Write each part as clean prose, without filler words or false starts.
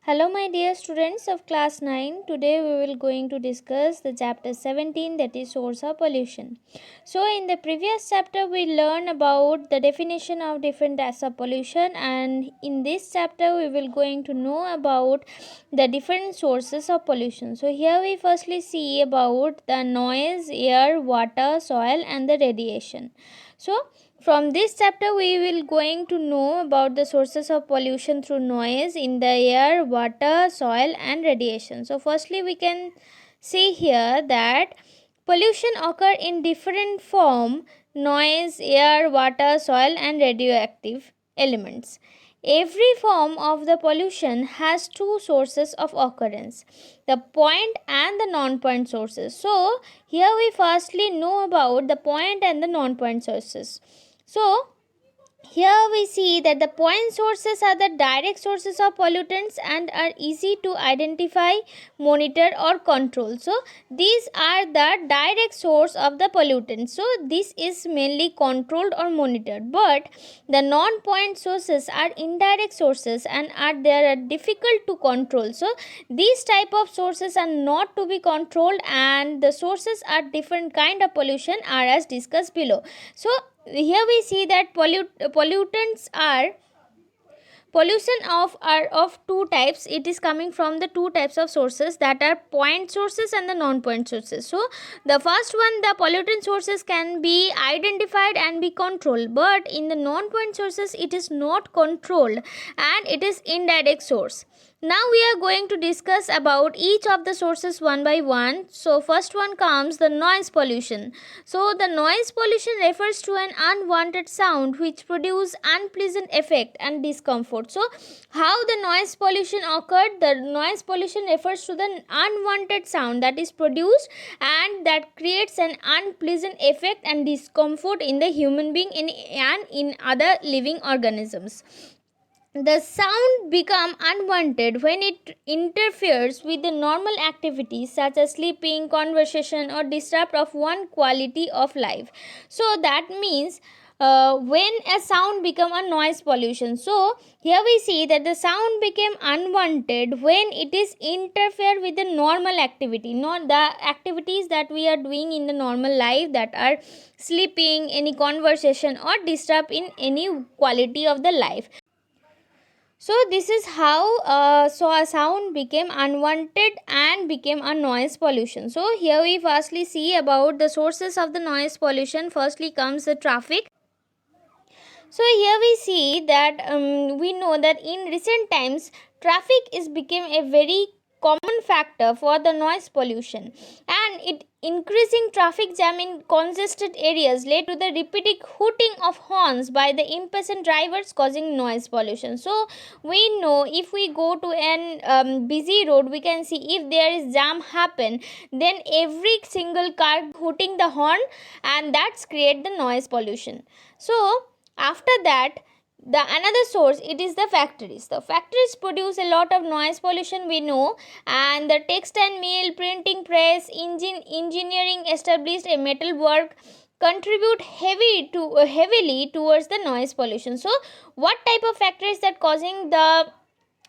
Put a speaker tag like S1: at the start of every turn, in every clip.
S1: Hello my dear students of class 9. Today we will going to discuss the chapter 17, that is source of pollution. So in the previous chapter we learned about the definition of different types of pollution, and in this chapter we will going to know about the different sources of pollution. So here we firstly see about the noise, air, water, soil and the radiation. So from this chapter we will going to know about the sources of pollution through noise in the air, water, soil and radiation. So firstly we can see here that pollution occur in different form: noise, air, water, soil and radioactive elements. Every form of the pollution has two sources of occurrence, the point and the non-point sources. So here we firstly know about the point and the non-point sources. So here we see that the point sources are the direct sources of pollutants and are easy to identify, monitor or control. So these are the direct source of the pollutants. So this is mainly controlled or monitored. But the non-point sources are indirect sources and they are difficult to control. So these type of sources are not to be controlled, and the sources are different kind of pollution are as discussed below. So here we see that pollutants are pollution are of two types. It is coming from the two types of sources, that are point sources and the non-point sources. So the first one, the pollutant sources can be identified and be controlled, but in the non-point sources it is not controlled and it is indirect source. Now we are going to discuss about each of the sources one by one. So first one comes the noise pollution. So the noise pollution refers to an unwanted sound which produce unpleasant effect and discomfort. So how the noise pollution occurred? The noise pollution refers to the unwanted sound that is produced and that creates an unpleasant effect and discomfort in the human being and in other living organisms. The sound become unwanted when it interferes with the normal activities such as sleeping, conversation or disrupt of one quality of life. So that means when a sound become a noise pollution. So here we see that the sound became unwanted when it is interfere with the normal activity, not the activities that we are doing in the normal life, that are sleeping, any conversation or disrupt in any quality of the life. So this is how a sound became unwanted and became a noise pollution. So here we firstly see about the sources of the noise pollution. Firstly comes the traffic. So here we see that we know that in recent times traffic is became a very common factor for the noise pollution, and it increasing traffic jam in congested areas led to the repeated hooting of horns by the impatient drivers causing noise pollution. So we know if we go to an busy road, we can see if there is jam happen, then every single car hooting the horn, and that's create the noise pollution. So after that, the another source, it is the factories. The factories produce a lot of noise pollution, we know, and the textile mill, printing press, engineering established a metal work contribute heavily towards the noise pollution. So what type of factories that causing the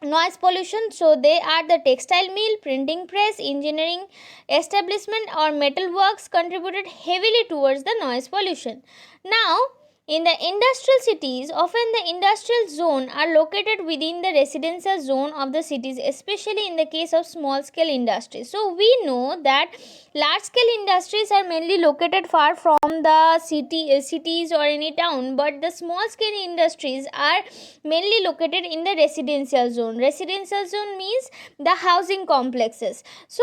S1: noise pollution? So they are the textile mill, printing press, engineering establishment or metal works contributed heavily towards the noise pollution. Now in the industrial cities, often the industrial zone are located within the residential zone of the cities, especially in the case of small scale industries. So we know that large scale industries are mainly located far from the cities or any town, but the small scale industries are mainly located in the residential zone. Residential zone means the housing complexes. So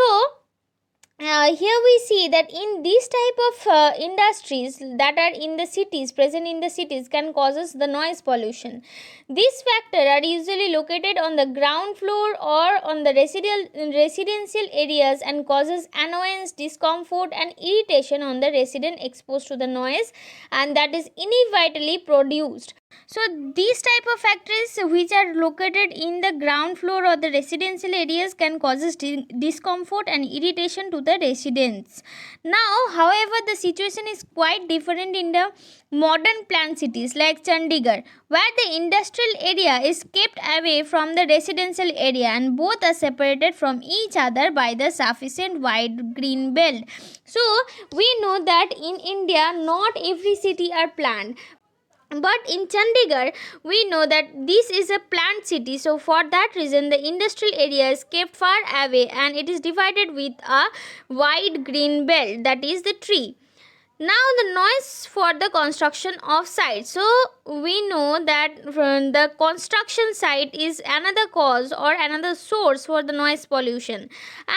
S1: here we see that in these type of industries that are in the cities, present in the cities, can causes the noise pollution. These factors are usually located on the ground floor or on the residential areas and causes annoyance, discomfort and irritation on the resident exposed to the noise, and that is inevitably produced So these type of factories which are located in the ground floor or the residential areas can causes discomfort and irritation to the residents. Now, however, the situation is quite different in the modern planned cities like Chandigarh, where the industrial area is kept away from the residential area and both are separated from each other by the sufficient wide green belt. So we know that in India not every city are planned, but in Chandigarh we know that this is a planned city, so for that reason the industrial area is kept far away and it is divided with a wide green belt, that is the tree. Now the noise for the construction of site. So we know that the construction site is another cause or another source for the noise pollution,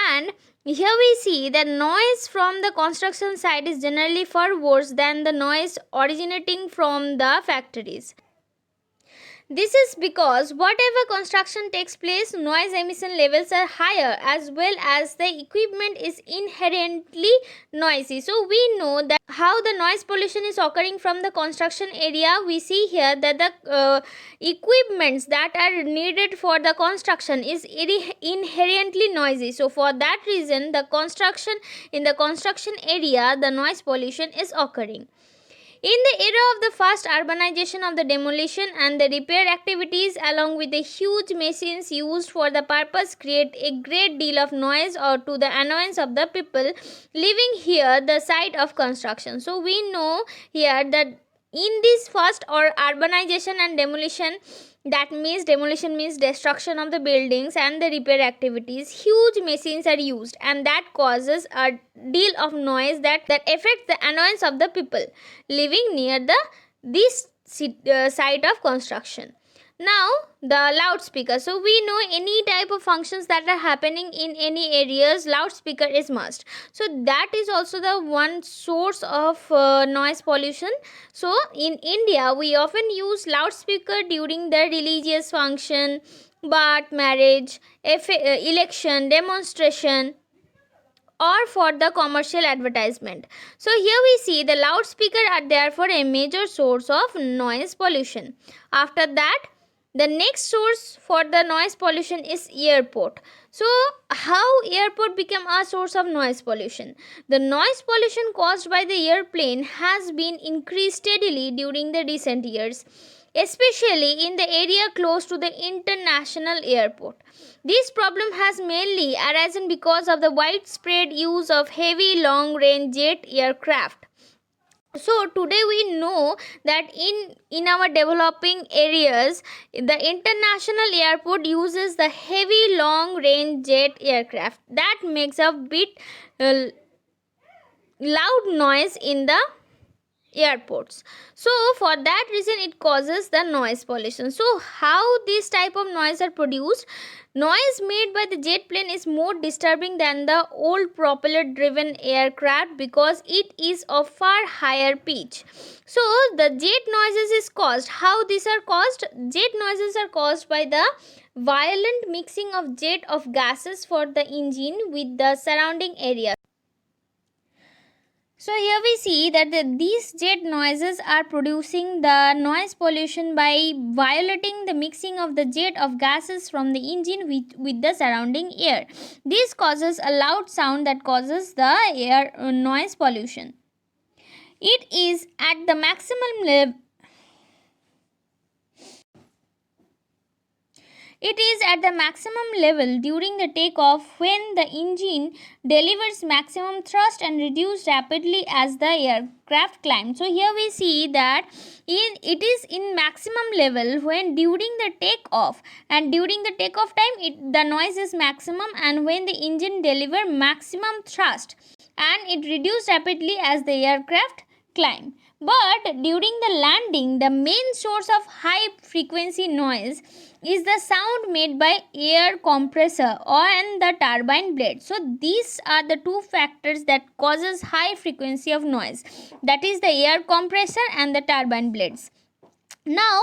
S1: and here we see that noise from the construction site is generally far worse than the noise originating from the factories. This is because whatever construction takes place, noise emission levels are higher as well as the equipment is inherently noisy. So we know that how the noise pollution is occurring from the construction area. We see here that the equipments that are needed for the construction is inherently noisy. So for that reason, the construction in the construction area, the noise pollution is occurring. In the era of the fast urbanization of the demolition and the repair activities, along with the huge machines used for the purpose, create a great deal of noise or to the annoyance of the people living here the site of construction. So we know here that in this fast or urbanization and demolition, that means demolition means destruction of the buildings and the repair activities, huge machines are used and that causes a deal of noise that affects the annoyance of the people living near the this site of construction. Now the loudspeaker. So we know any type of functions that are happening in any areas, loudspeaker is must. So that is also the one source of noise pollution. So in India we often use loudspeaker during the religious function, birth, marriage, election, demonstration, or for the commercial advertisement. So here we see the loudspeaker are therefore a major source of noise pollution. After that, the next source for the noise pollution is airport. So how airport became a source of noise pollution? The noise pollution caused by the airplane has been increased steadily during the recent years, especially in the area close to the international airport. This problem has mainly arisen because of the widespread use of heavy long range jet aircraft. So today we know that in our developing areas the international airport uses the heavy long range jet aircraft that makes a bit uh, loud noise in the airports. So for that reason it causes the noise pollution. So how this type of noise are produced? Noise made by the jet plane is more disturbing than the old propeller driven aircraft because it is of far higher pitch. So the jet noises is caused, how these are caused? Jet noises are caused by the violent mixing of jet of gases for the engine with the surrounding area. So here we see that these jet noises are producing the noise pollution by violating the mixing of the jet of gases from the engine with the surrounding air. This causes a loud sound that causes the air noise pollution. It is at the maximum level. It is at the maximum level during the takeoff when the engine delivers maximum thrust and reduces rapidly as the aircraft climbs. So here we see that it is in maximum level when during the takeoff, and during the takeoff time the noise is maximum, and when the engine deliver maximum thrust and it reduces rapidly as the aircraft climb. But during the landing, the main source of high frequency noise is the sound made by air compressor and the turbine blade. So these are the two factors that causes high frequency of noise, that is the air compressor and the turbine blades. Now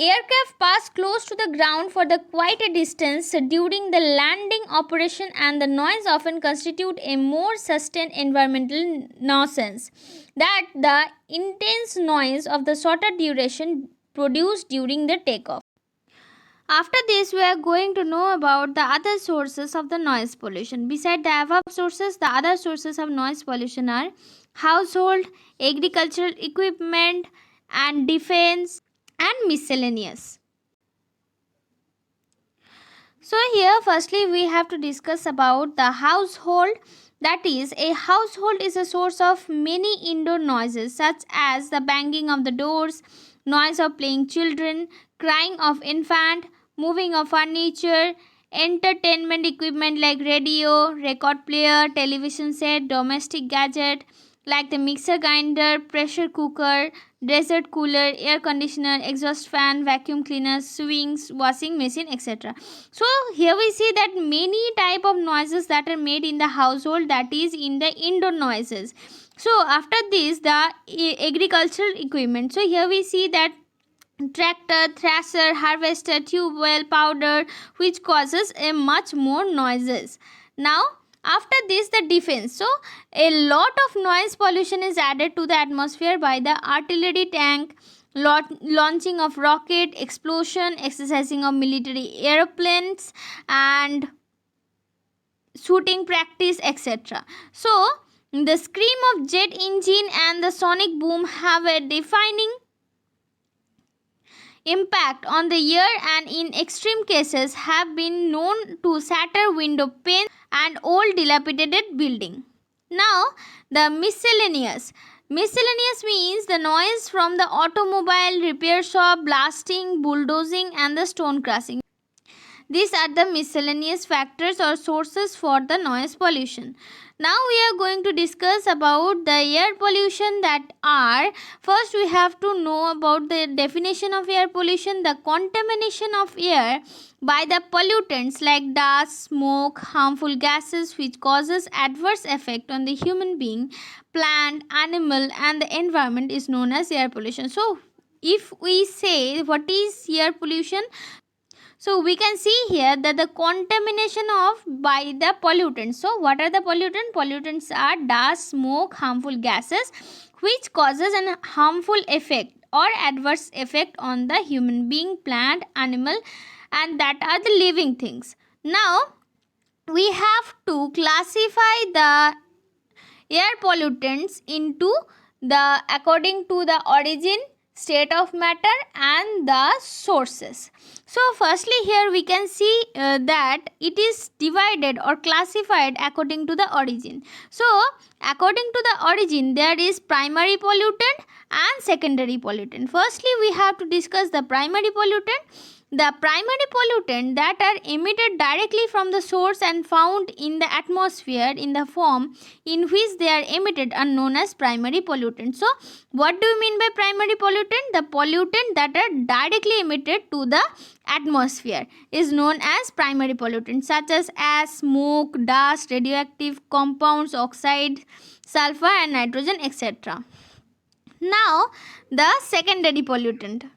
S1: Aircraft pass close to the ground for the quite a distance during the landing operation, and the noise often constitute a more sustained environmental nuisance that the intense noise of the shorter duration produced during the takeoff. After this, we are going to know about the other sources of the noise pollution. Beside the above sources, the other sources of noise pollution are household, agricultural equipment, and defense, and miscellaneous. So here firstly we have to discuss about the household. That is, a household is a source of many indoor noises such as the banging of the doors, noise of playing children, crying of infant, moving of furniture, entertainment equipment like radio, record player, television set, domestic gadget like the mixer grinder, pressure cooker, desert cooler, air conditioner, exhaust fan, vacuum cleaner, swings, washing machine, etc. So here we see that many type of noises that are made in the household, that is in the indoor noises. So after this, the agricultural equipment. So here we see that tractor, thresher, harvester, tube well, powder, which causes a much more noises. Now after this, the defense. So a lot of noise pollution is added to the atmosphere by the artillery tank, launching of rocket, explosion, exercising of military airplanes, and shooting practice, etc. So the scream of jet engine and the sonic boom have a defining impact on the ear, and in extreme cases have been known to shatter window panes and old dilapidated building. Now the miscellaneous. Miscellaneous means the noise from the automobile repair shop, blasting, bulldozing, and the stone crushing. These are the miscellaneous factors or sources for the noise pollution. Now we are going to discuss about the air pollution, that are, first we have to know about the definition of air pollution. The contamination of air by the pollutants like dust, smoke, harmful gases which causes adverse effect on the human being, plant, animal, and the environment is known as air pollution. So if we say what is air pollution, so we can see here that the contamination of by the pollutants. So what are the pollutants? Pollutants are dust, smoke, harmful gases which causes an harmful effect or adverse effect on the human being, plant, animal, and that are the living things. Now we have to classify the air pollutants into the according to the origin, state of matter, and the sources. So firstly here we can see that it is divided or classified according to the origin. So according to the origin, there is primary pollutant and secondary pollutant. Firstly we have to discuss the primary pollutant. The primary pollutant that are emitted directly from the source and found in the atmosphere in the form in which they are emitted are known as primary pollutants. So what do you mean by primary pollutant? The pollutant that are directly emitted to the atmosphere is known as primary pollutants, such as ash, smoke, dust, radioactive compounds, oxide, sulfur, and nitrogen, etc. Now the secondary pollutant.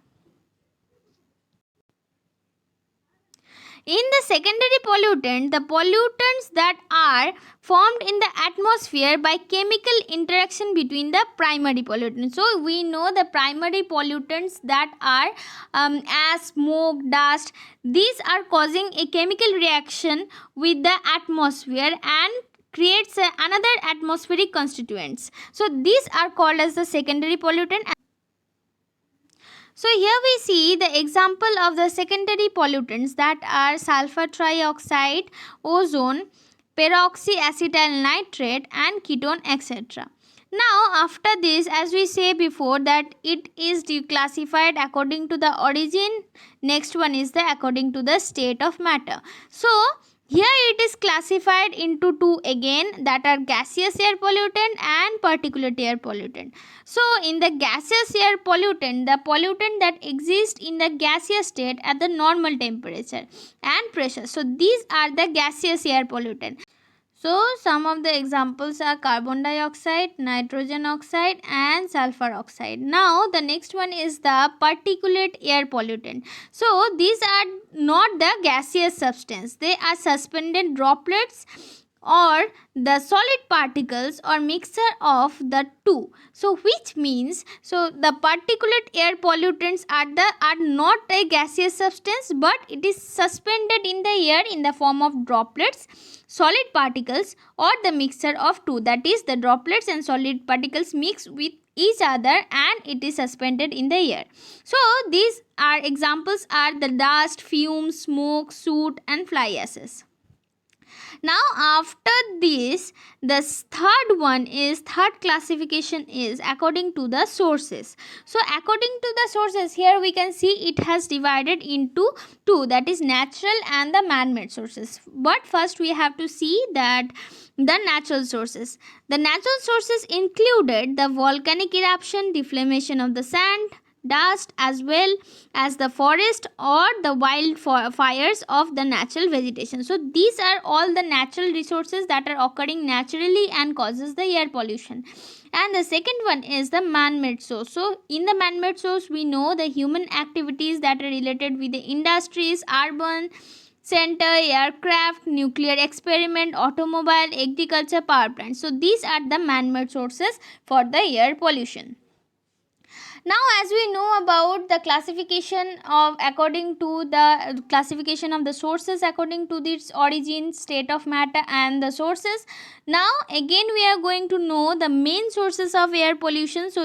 S1: In the secondary pollutant, the pollutants that are formed in the atmosphere by chemical interaction between the primary pollutants. So we know the primary pollutants that are ash, smoke, dust. These are causing a chemical reaction with the atmosphere and creates another atmospheric constituents. So these are called as the secondary pollutant. So here we see the example of the secondary pollutants that are sulfur trioxide, ozone, peroxyacetyl nitrate, and ketone, etc. Now after this, as we say before, that it is declassified according to the origin. Next one is the according to the state of matter. So here it is classified into two again, that are gaseous air pollutant and particulate air pollutant. So in the gaseous air pollutant, the pollutant that exists in the gaseous state at the normal temperature and pressure. So these are the gaseous air pollutant. So some of the examples are carbon dioxide, nitrogen oxide and sulfur oxide. Now the next one is the particulate air pollutant. So these are not the gaseous substance, they are suspended droplets or the solid particles or mixture of the two. So which means, so the particulate air pollutants are not a gaseous substance, but it is suspended in the air in the form of droplets, solid particles or the mixture of two, that is the droplets and solid particles mix with each other and it is suspended in the air. So these are examples are the dust, fumes, smoke, soot and fly ashes. Now after this, the third classification is according to the sources. So according to the sources, here we can see it has divided into two, that is natural and the man-made sources. But first we have to see that the natural sources. The natural sources included the volcanic eruption, deflation of the sand, dust, as well as the forest or the wildfires of the natural vegetation. So these are all the natural resources that are occurring naturally and causes the air pollution. And the second one is the man-made source. So in the man-made source, we know the human activities that are related with the industries, urban center, aircraft, nuclear experiment, automobile, agriculture, power plants. So these are the man-made sources for the air pollution. Now as we know about the classification of according to the classification of the sources according to its origin, state of matter and the sources, now again we are going to know the main sources of air pollution. So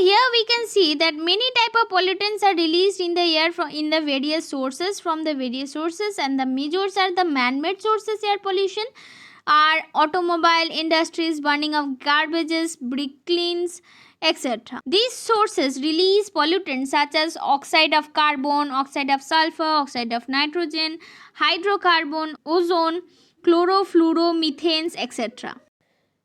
S1: here we can see that many type of pollutants are released in the air from in the various sources from the various sources, and the majors are the man-made sources air pollution are automobile industries, burning of garbages, brick kilns, etc. These sources release pollutants such as oxide of carbon, oxide of sulfur, oxide of nitrogen, hydrocarbon, ozone, chlorofluoromethanes, etc.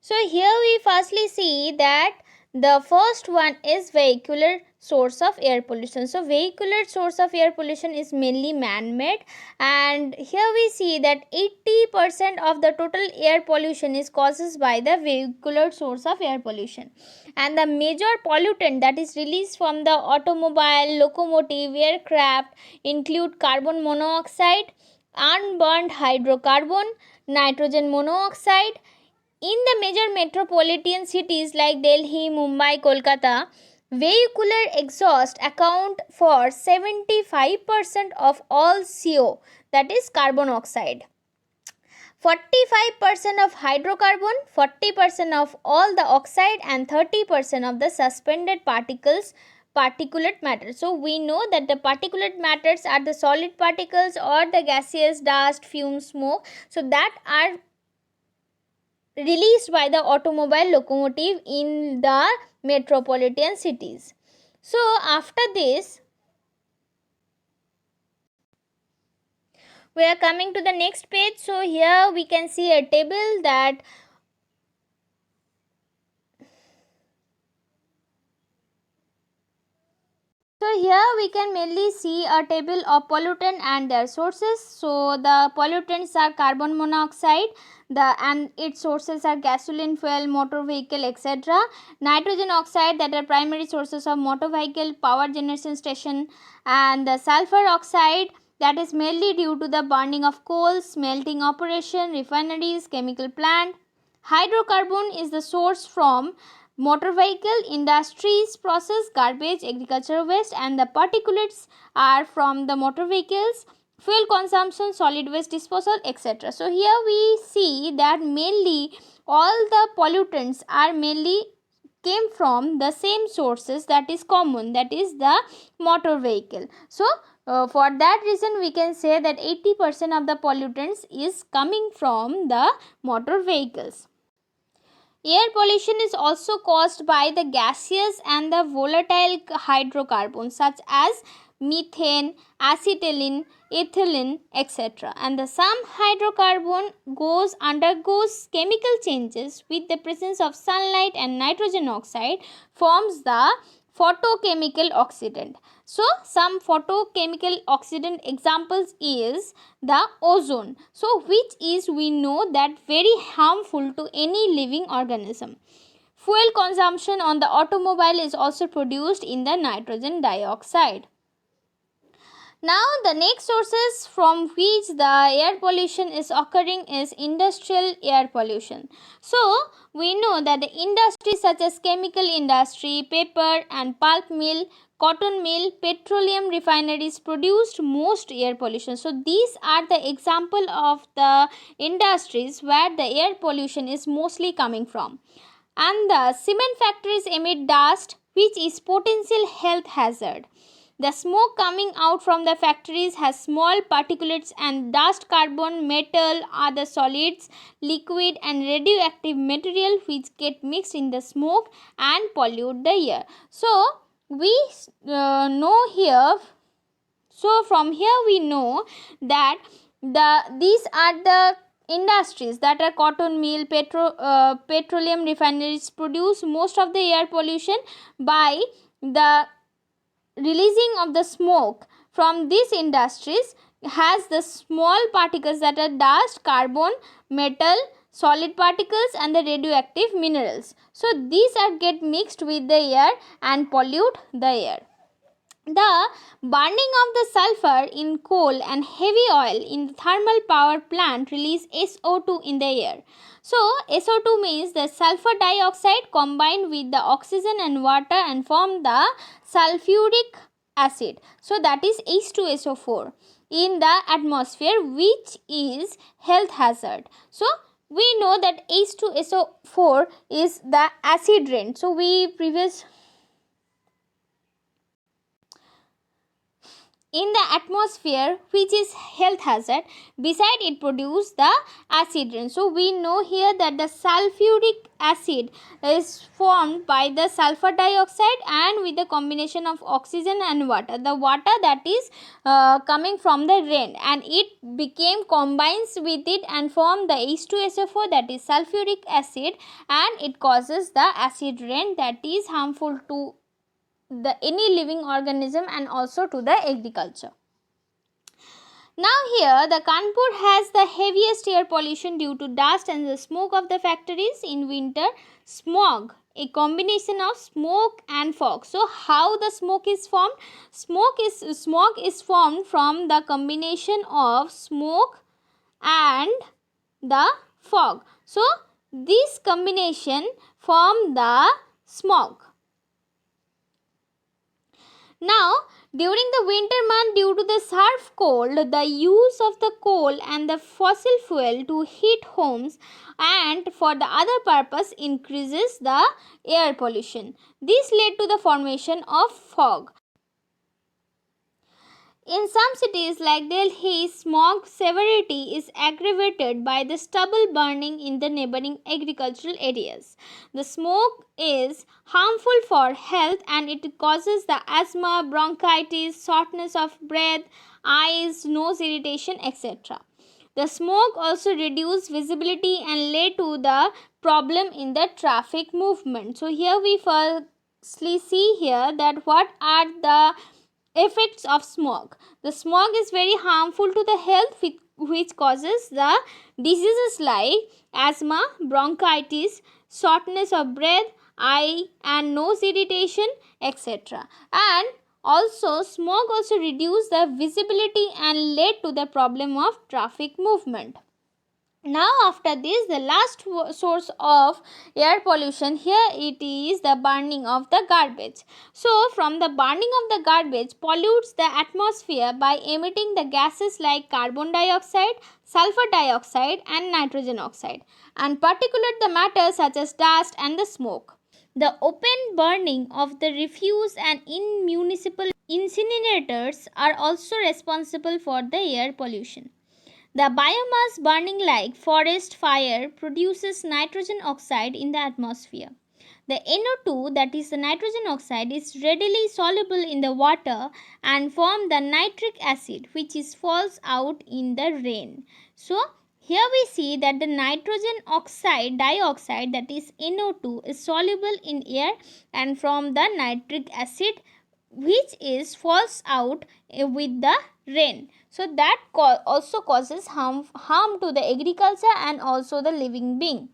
S1: So here we firstly see that the first one is vehicular source of air pollution. So vehicular source of air pollution is mainly man-made, and here we see that 80% of the total air pollution is caused by the vehicular source of air pollution. And the major pollutant that is released from the automobile, locomotive, aircraft include carbon monoxide, unburned hydrocarbon, nitrogen monoxide. In the major metropolitan cities like Delhi, Mumbai, Kolkata, vehicular exhaust account for 75% of all CO, that is carbon oxide, 45% of hydrocarbon, 40% of all the oxide and 30% of the suspended particles, particulate matter. So we know that the particulate matters are the solid particles or the gaseous, dust, fumes, smoke, so that are released by the automobile, locomotive in the metropolitan cities. So after this, we are coming to the next page. So here we can see a table that So here we can mainly see a table of pollutant and their sources. So the pollutants are carbon monoxide, and its sources are gasoline, fuel, motor vehicle, etc. Nitrogen oxide, that are primary sources of motor vehicle, power generation station, and the sulfur oxide, that is mainly due to the burning of coal, smelting operation, refineries, chemical plant. Hydrocarbon is the source from motor vehicle, industries, process, garbage, agricultural waste, and the particulates are from the motor vehicles, fuel consumption, solid waste disposal, etc. So here we see that mainly all the pollutants are mainly came from the same sources, that is common, that is the motor vehicle. So for that reason we can say that 80% of the pollutants is coming from the motor vehicles. Air pollution is also caused by the gaseous and the volatile hydrocarbons such as methane, acetylene, ethylene, etc. And the some hydrocarbon undergoes chemical changes with the presence of sunlight, and nitrogen oxide forms the photochemical oxidant. So some photochemical oxidant examples is the ozone, so which is, we know, that very harmful to any living organism. Fuel consumption on the automobile is also produced in the nitrogen dioxide. Now the next sources from which the air pollution is occurring is industrial air pollution. So we know that the industries such as chemical industry, paper and pulp mill, cotton mill, petroleum refineries produced most air pollution. So these are the example of the industries where the air pollution is mostly coming from. And the cement factories emit dust which is potential health hazard. The smoke coming out from the factories has small particulates and dust, carbon, metal, other solids, liquid and radioactive material which get mixed in the smoke and pollute the air. So we know here, so from here we know that these are the industries that are cotton mill, petroleum refineries produce most of the air pollution by the releasing of the smoke from these industries has the small particles that are dust, carbon, metal, solid particles and the radioactive minerals. So these are get mixed with the air and pollute the air. The burning of the sulfur in coal and heavy oil in the thermal power plant release SO2 in the air. So SO2 means the sulfur dioxide combined with the oxygen and water and form the sulfuric acid. So that is H2SO4 in the atmosphere, which is health hazard. So we know that H2SO4 is the acid rain. So we previous in the atmosphere, which is health hazard, beside it produce the acid rain. So we know here that the sulfuric acid is formed by the sulfur dioxide and with the combination of oxygen and water, the water that is coming from the rain, and it became combines with it and form the H2SO4, that is sulfuric acid, and it causes the acid rain that is harmful to the any living organism and also to the agriculture. Now here the Kanpur has the heaviest air pollution due to dust and the smoke of the factories in winter. Smog, a combination of smoke and fog. So how the smoke is formed? Smog is formed from the combination of smoke and the fog. So this combination form the smog. Now, during the winter month, due to the sharp cold, the use of the coal and the fossil fuel to heat homes and for the other purpose increases the air pollution. This led to the formation of fog. In some cities like Delhi, smog severity is aggravated by the stubble burning in the neighboring agricultural areas. The smoke is harmful for health and it causes the asthma, bronchitis, shortness of breath, eyes, nose irritation, etc. The smoke also reduced visibility and led to the problem in the traffic movement. So here we firstly see here that what are the effects of smog. The smog is very harmful to the health, which causes the diseases like asthma, bronchitis, shortness of breath, eye and nose irritation, etc. And also smog also reduce the visibility and led to the problem of traffic movement. Now after this, the last source of air pollution, here it is the burning of the garbage. So from the burning of the garbage pollutes the atmosphere by emitting the gases like carbon dioxide, sulfur dioxide and nitrogen oxide, and particulate the matter such as dust and the smoke. The open burning of the refuse and in municipal incinerators are also responsible for the air pollution. The biomass burning like forest fire produces nitrogen oxide in the atmosphere. The NO2, that is the nitrogen oxide, is readily soluble in the water and form the nitric acid which is falls out in the rain. So Here we see that the nitrogen oxide dioxide, that is NO2, is soluble in air and from the nitric acid, which is falls out with the rain. So that also causes harm to the agriculture and also the living being.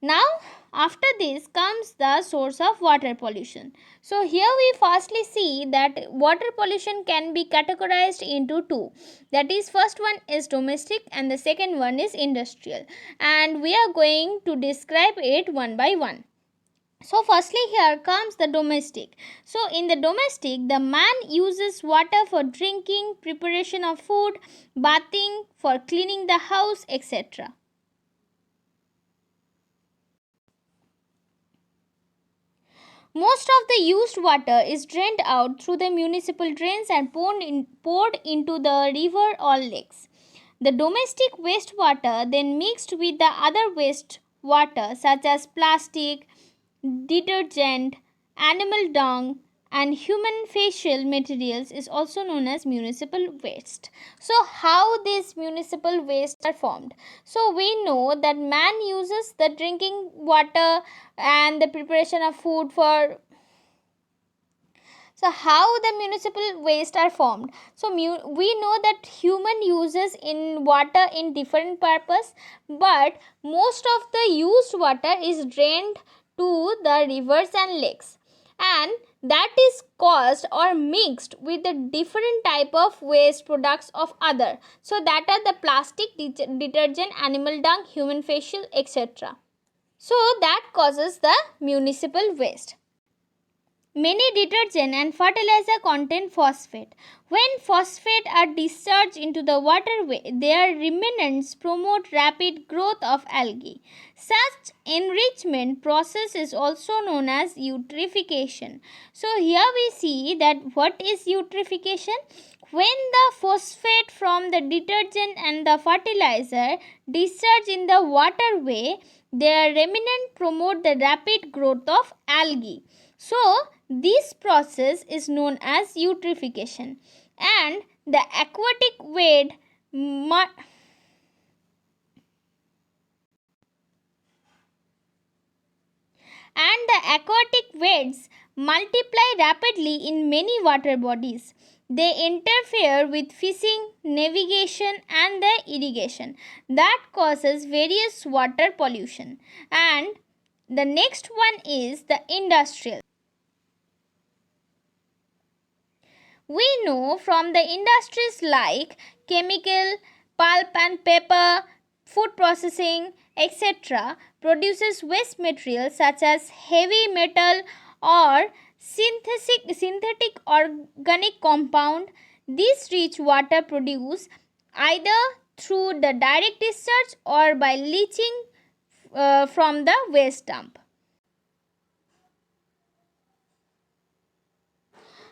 S1: Now, after this comes the source of water pollution. So, here we firstly see that water pollution can be categorized into two. That is, first one is domestic and the second one is industrial. And we are going to describe it one by one. So, firstly, here comes the domestic. So, in the domestic, the man uses water for drinking, preparation of food, bathing, for cleaning the house, etc. Most of the used water is drained out through the municipal drains and poured into the river or lakes. The domestic wastewater then mixed with the other wastewater such as plastic, detergent, animal dung, and human facial materials is also known as municipal waste. So, how these municipal wastes are formed? So, we know that man uses the drinking water and the preparation of food for. So, how the municipal waste are formed? So, we know that human uses in water in different purpose, but most of the used water is drained to the rivers and lakes, and that is caused or mixed with the different type of waste products of other. So, that are the plastic, detergent, animal dung, human facial, etc. So, that causes the municipal waste. Many detergent and fertilizer contain phosphate. When phosphate are discharged into the waterway, their remnants promote rapid growth of algae. Such enrichment process is also known as eutrophication. So here we see that what is eutrophication? When the phosphate from the detergent and the fertilizer discharge in the waterway, their remnant promote the rapid growth of algae. So, this process is known as eutrophication, and the aquatic weed weeds multiply rapidly in many water bodies. They interfere with fishing, navigation, and the irrigation. That causes various water pollution. And the next one is the industrial. We know from the industries like chemical, pulp and paper, food processing, etc., produces waste materials such as heavy metal or synthetic organic compound. These reach water produced either through the direct discharge or by leaching from the waste dump.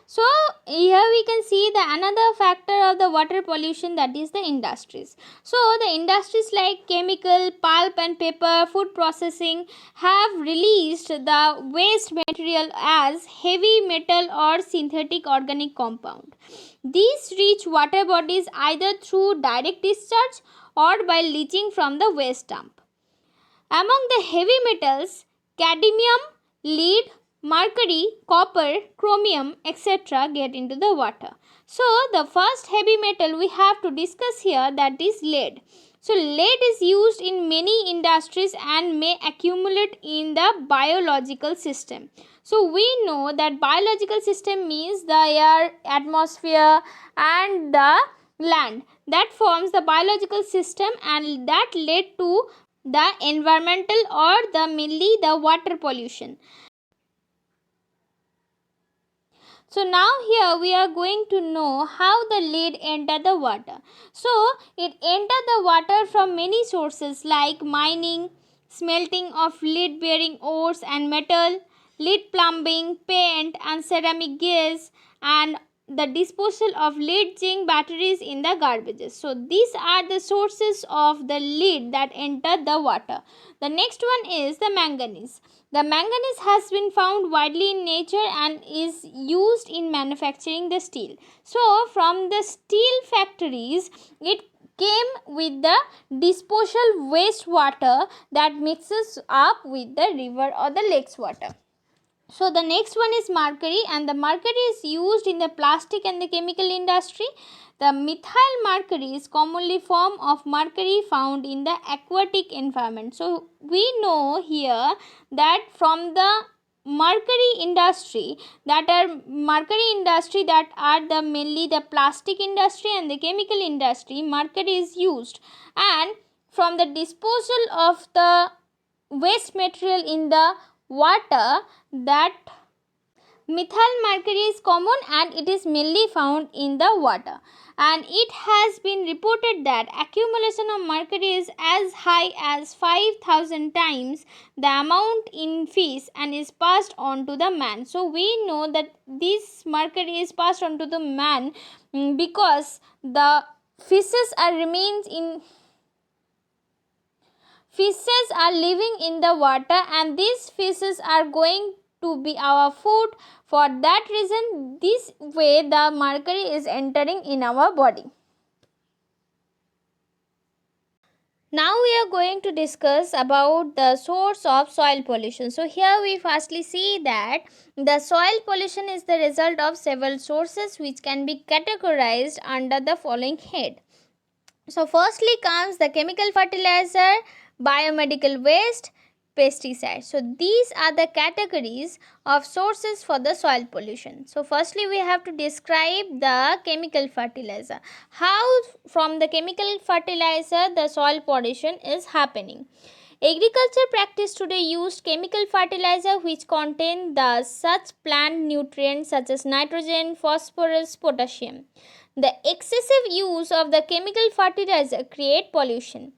S1: So here we can see the another factor of the water pollution, that is the industries. So the industries like chemical, pulp and paper, food processing have released the waste material as heavy metal or synthetic organic compound. These reach water bodies either through direct discharge or by leaching from the waste dump. Among the heavy metals, cadmium, lead, mercury, copper, chromium, etc. get into the water. So, the first heavy metal we have to discuss here, that is lead. So, lead is used in many industries and may accumulate in the biological system. So, we know that biological system means the air, atmosphere and the land. That forms the biological system, and that led to the environmental or the mainly the water pollution. So now here we are going to know how the lead enter the water. So it enter the water from many sources like mining, smelting of lead bearing ores and metal, lead plumbing, paint and ceramic gas, and the disposal of lead zinc batteries in the garbages. So these are the sources of the lead that enter the water. The next one is the manganese. The manganese has been found widely in nature and is used in manufacturing the steel. So from the steel factories, it came with the disposal wastewater that mixes up with the river or the lake's water. So the next one is mercury, and the mercury is used in the plastic and the chemical industry. The methyl mercury is commonly form of mercury found in the aquatic environment. So we know here that from the mercury industry that are the mainly the plastic industry and the chemical industry, mercury is used, and from the disposal of the waste material in the water, that methyl mercury is common and it is mainly found in the water, and it has been reported that accumulation of mercury is as high as 5,000 times the amount in fish and is passed on to the man. So we know that this mercury is passed on to the man because the fishes are living in the water, and these fishes are going to be our food. For that reason, this way the mercury is entering in our body. Now we are going to discuss about the source of soil pollution. So here we firstly see that the soil pollution is the result of several sources which can be categorized under the following head. So firstly comes the chemical fertilizer, biomedical waste, pesticides. So these are the categories of sources for the soil pollution. So firstly we have to describe the chemical fertilizer. How from the chemical fertilizer the soil pollution is happening. Agriculture practice today used chemical fertilizer which contain the such plant nutrients such as nitrogen, phosphorus, potassium. The excessive use of the chemical fertilizer create pollution.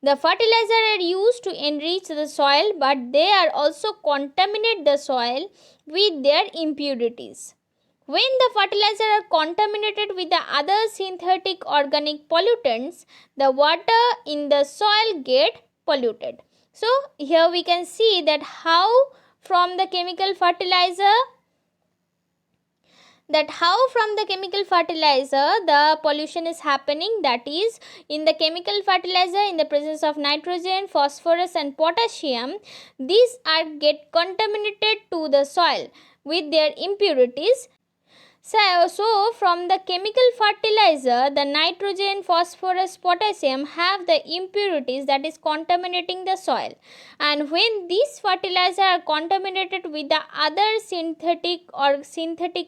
S1: The fertilizer are used to enrich the soil, but they are also contaminate the soil with their impurities. When the fertilizer are contaminated with the other synthetic organic pollutants, the water in the soil get polluted. So here we can see that how from the chemical fertilizer the pollution is happening. That is, in the chemical fertilizer, in the presence of nitrogen, phosphorus and potassium, these are get contaminated to the soil with their impurities. So from the chemical fertilizer, the nitrogen, phosphorus, potassium have the impurities that is contaminating the soil, and when these fertilizers are contaminated with the other synthetic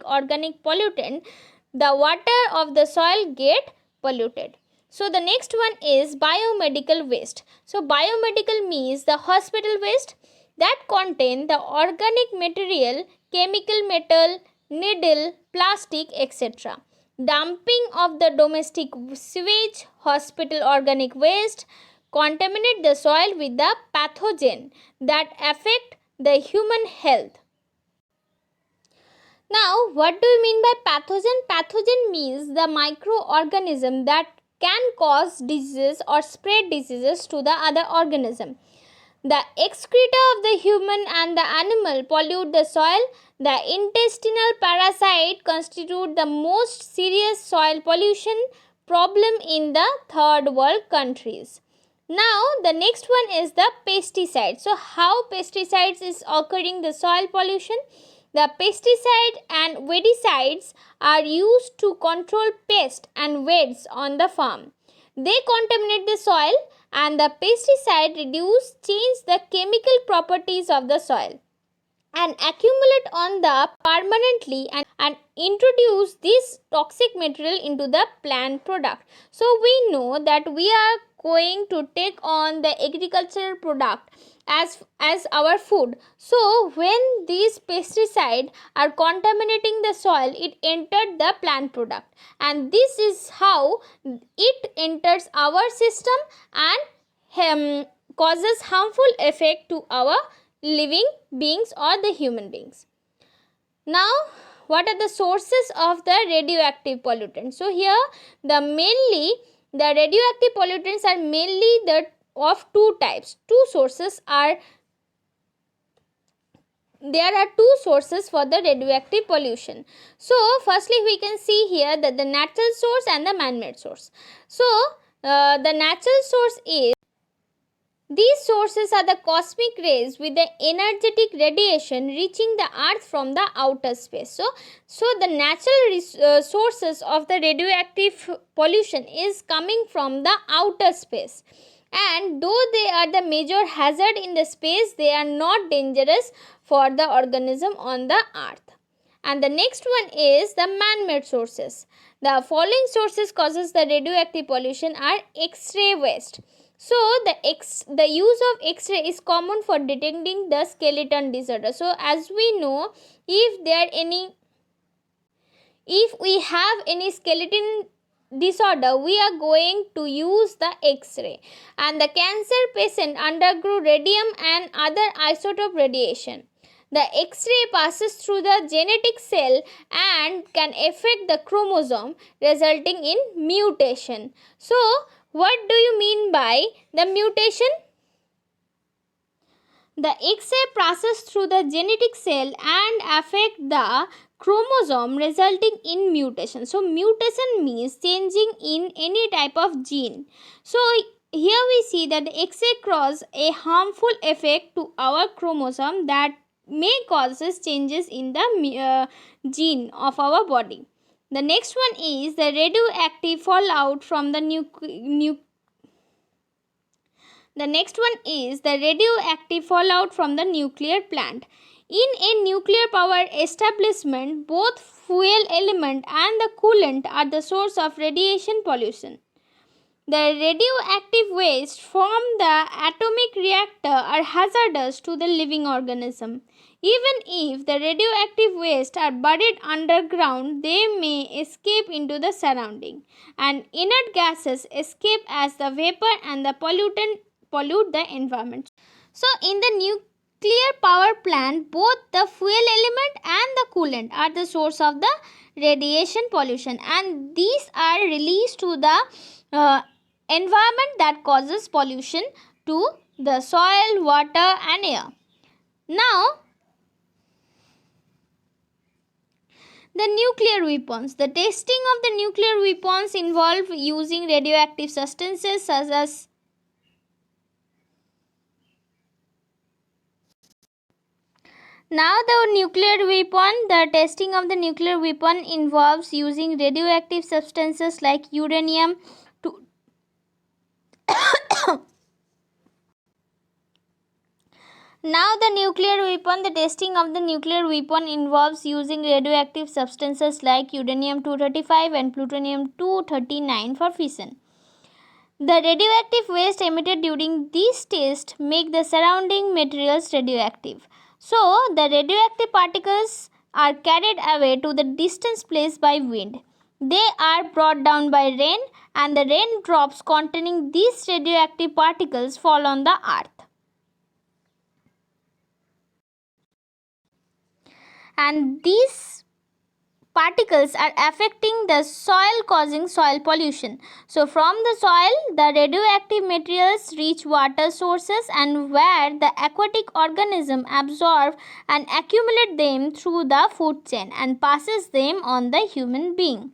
S1: organic pollutant, the water of the soil get polluted. So the next one is biomedical waste. So biomedical means the hospital waste that contain the organic material, chemical metal, needle, plastic, etc. Dumping of the domestic sewage, hospital organic waste contaminate the soil with the pathogen that affect the human health. Now, what do you mean by pathogen? Pathogen means the microorganism that can cause diseases or spread diseases to the other organism. The excreta of the human and the animal pollute the soil. The intestinal parasite constitute the most serious soil pollution problem in the third world countries. Now, the next one is the pesticide. So, how pesticides is occurring the soil pollution? The pesticide and weedicides are used to control pests and weeds on the farm. They contaminate the soil, and the pesticide change the chemical properties of the soil and accumulate on the permanently and introduce this toxic material into the plant product. So we know that we are going to take on the agricultural product as our food. So when these pesticides are contaminating the soil, it entered the plant product, and this is how it enters our system and causes harmful effect to our living beings or the human beings. Now what are the sources of the radioactive pollutants? So here the radioactive pollutants are mainly of two types. There are two sources for the radioactive pollution. So firstly we can see here that the natural source and the man-made source. So the natural source is, these sources are the cosmic rays with the energetic radiation reaching the earth from the outer space. So the natural sources of the radioactive pollution is coming from the outer space, and though they are the major hazard in the space, they are not dangerous for the organism on the earth. And the next one is the man-made sources. The following sources causes the radioactive pollution are X-ray waste. So the use of X-ray is common for detecting the skeleton disorder. So as we know, if we have any skeleton disorder, we are going to use the X-ray. And the cancer patient undergo radium and other isotope radiation. The X-ray passes through the genetic cell and can affect the chromosome, resulting in mutation. So what do you mean by the mutation? The X-ray passes through the genetic cell and affect the chromosome, resulting in mutation. So mutation means changing in any type of gene. So here we see that the X-ray causes a harmful effect to our chromosome that may causes changes in the gene of our body. The next one is the radioactive fallout from the The next one is the radioactive fallout from the nuclear plant. In a nuclear power establishment, both fuel element and the coolant are the source of radiation pollution. The radioactive waste from the atomic reactor are hazardous to the living organism. Even if the radioactive waste are buried underground, they may escape into the surrounding, and inert gases escape as the vapor and the pollute the environment. So in the nuclear power plant, both the fuel element and the coolant are the source of the radiation pollution, and these are released to the environment that causes pollution to the soil, water and air. Now the nuclear weapons. The testing of the nuclear weapons involve using radioactive substances such as the testing of the nuclear weapon involves using radioactive substances like uranium to the testing of the nuclear weapon involves using radioactive substances like uranium-235 and plutonium-239 for fission. The radioactive waste emitted during these tests make the surrounding materials radioactive. So, the radioactive particles are carried away to the distant place by wind. They are brought down by rain, and the raindrops containing these radioactive particles fall on the earth. And these particles are affecting the soil, causing soil pollution. So from the soil, the radioactive materials reach water sources, and where the aquatic organism absorb and accumulate them through the food chain and passes them on the human being.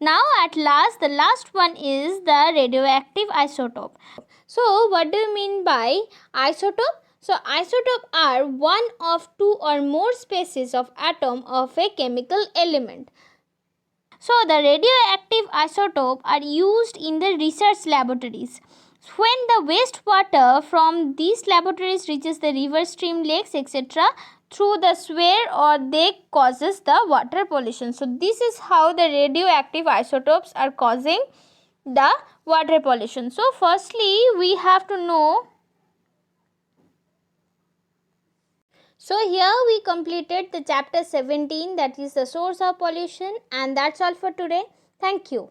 S1: Now at last, the last one is the radioactive isotope. So what do you mean by isotope? So isotopes are one of two or more species of atom of a chemical element. So the radioactive isotopes are used in the research laboratories. When the wastewater from these laboratories reaches the river, stream, lakes, etc., through the sphere, or they causes the water pollution. So this is how the radioactive isotopes are causing the water pollution. So firstly we have to know. So here we completed the chapter 17, that is the source of pollution, and that's all for today. Thank you.